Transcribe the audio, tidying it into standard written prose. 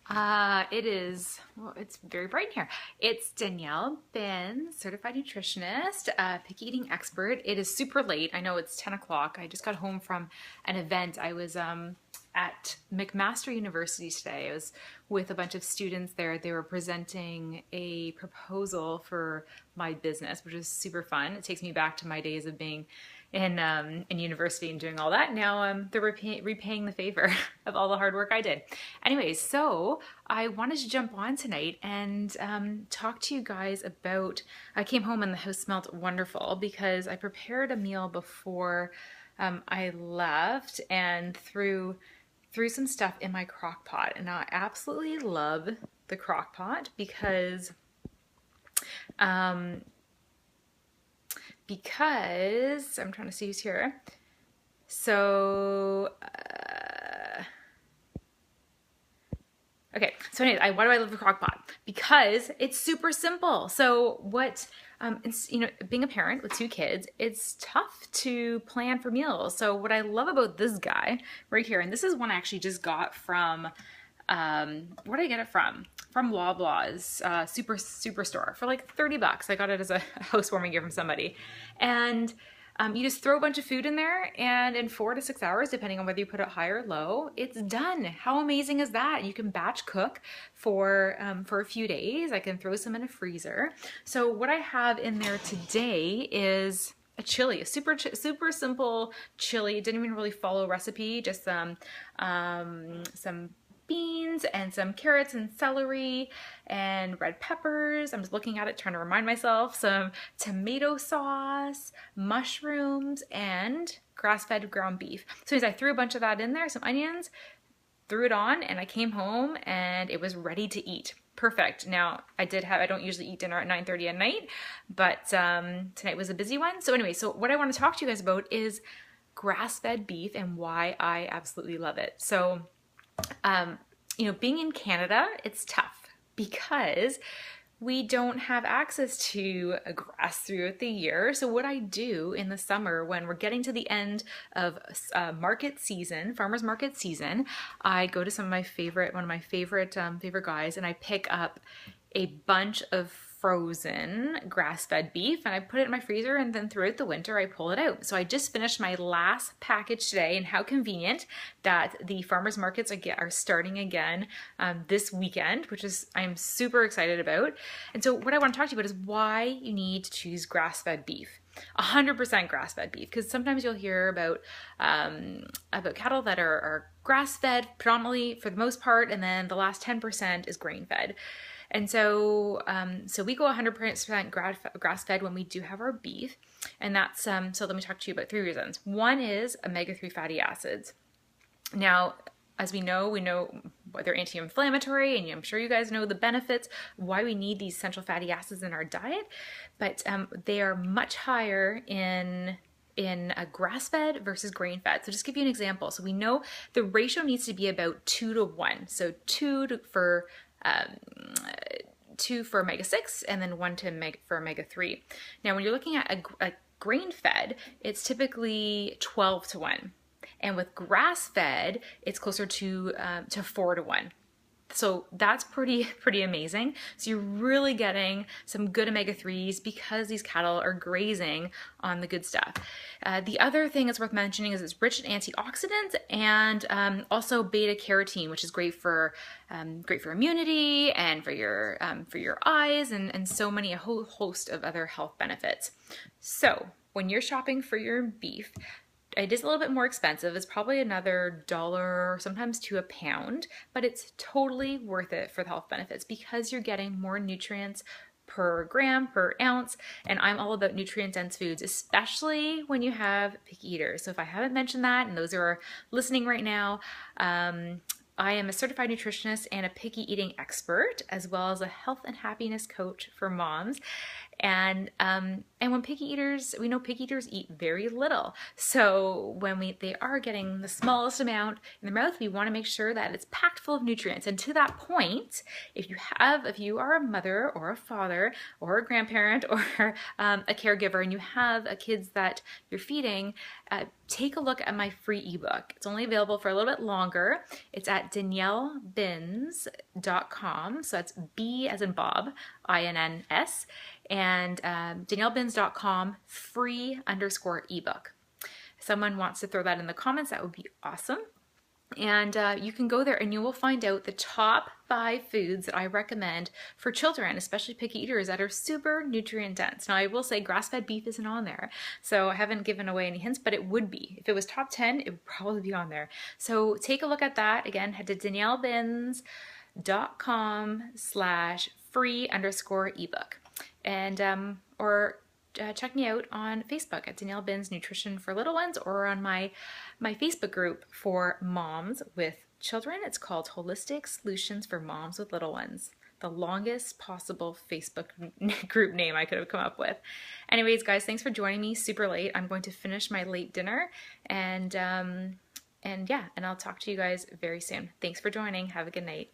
Well, it's very bright in here. It's Danielle Ben, certified nutritionist, picky eating expert. It is super late. I know it's 10 o'clock. I just got home from an event. I was at McMaster University today. I was with a bunch of students there. They were presenting a proposal for my business, which is super fun. It takes me back to my days of being in university and doing all that. Now they're repaying the favor of all the hard work I did. Anyways, so I wanted to jump on tonight and talk to you guys about, I came home and the house smelled wonderful because I prepared a meal before I left and threw some stuff in my crock pot. And I absolutely love the crock pot because I'm trying to see who's here. So, okay. So anyways, why do I love the crock pot? Because it's super simple. So what, being a parent with two kids, it's tough to plan for meals. So what I love about this guy right here, and this is one I actually just got from, where did I get it from? From Loblaws Superstore for like 30 bucks. I got it as a housewarming gift from somebody. And you just throw a bunch of food in there and in 4 to 6 hours, depending on whether you put it high or low, it's done. How amazing is that? You can batch cook for a few days. I can throw some in a freezer. So what I have in there today is a chili, a super simple chili. It didn't even really follow a recipe, just some beans and some carrots and celery and red peppers. I'm just looking at it, trying to remind myself. Some tomato sauce, mushrooms, and grass-fed ground beef. So as I threw a bunch of that in there, some onions, threw it on, and I came home and it was ready to eat. Perfect. Now I don't usually eat dinner at 9:30 at night, but tonight was a busy one. So anyway, so what I want to talk to you guys about is grass-fed beef and why I absolutely love it. So being in Canada, it's tough because we don't have access to grass throughout the year. So what I do in the summer when we're getting to the end of market season, farmers market season, I go to one of my favorite guys, and I pick up a bunch of frozen grass-fed beef and I put it in my freezer, and then throughout the winter I pull it out. So I just finished my last package today, and how convenient that the farmers markets are starting again this weekend, which is I'm super excited about. And so what I want to talk to you about is why you need to choose grass-fed beef. 100% grass-fed beef, because sometimes you'll hear about cattle that are grass-fed predominantly for the most part, and then the last 10% is grain-fed. And so we go 100% grass-fed when we do have our beef. And that's, so let me talk to you about 3 reasons. One is omega-3 fatty acids. Now, as we know they're anti-inflammatory, and I'm sure you guys know the benefits, why we need these essential fatty acids in our diet, but they are much higher in a grass-fed versus grain-fed. So just give you an example. So we know the ratio needs to be about 2 to 1. So 2 for omega-6 and then 1 for omega-3. Now, when you're looking at a grain-fed, it's typically 12 to 1. And with grass-fed, it's closer to 4 to 1. So that's pretty amazing. So you're really getting some good omega-3s because these cattle are grazing on the good stuff. The other thing that's worth mentioning is it's rich in antioxidants and also beta carotene, which is great for immunity and for your eyes and a whole host of other health benefits. So when you're shopping for your beef, it is a little bit more expensive. It's probably another $1, sometimes $2 a pound, but it's totally worth it for the health benefits because you're getting more nutrients per gram, per ounce, and I'm all about nutrient-dense foods, especially when you have picky eaters. So if I haven't mentioned that, and those who are listening right now, I am a certified nutritionist and a picky eating expert, as well as a health and happiness coach for moms. And when picky eaters, we know picky eaters eat very little. So when they are getting the smallest amount in their mouth, we want to make sure that it's packed full of nutrients. And to that point, if you are a mother or a father or a grandparent or a caregiver and you have kids that you're feeding, take a look at my free ebook. It's only available for a little bit longer. It's at daniellebins.com. So that's B as in Bob, INNS, and daniellebins.com free_ebook. If someone wants to throw that in the comments, that would be awesome. And you can go there and you will find out the top 5 foods that I recommend for children, especially picky eaters, that are super nutrient dense. Now I will say grass-fed beef isn't on there, so I haven't given away any hints, but it would be. If it was top 10, it would probably be on there. So take a look at that. Again, head to daniellebins.com/free_ebook. And check me out on Facebook at Danielle Bins Nutrition for Little Ones, or on my Facebook group for moms with children. It's called Holistic Solutions for Moms with Little Ones. The longest possible Facebook group name I could have come up with. Anyways, guys, thanks for joining me super late. I'm going to finish my late dinner, and I'll talk to you guys very soon. Thanks for joining. Have a good night.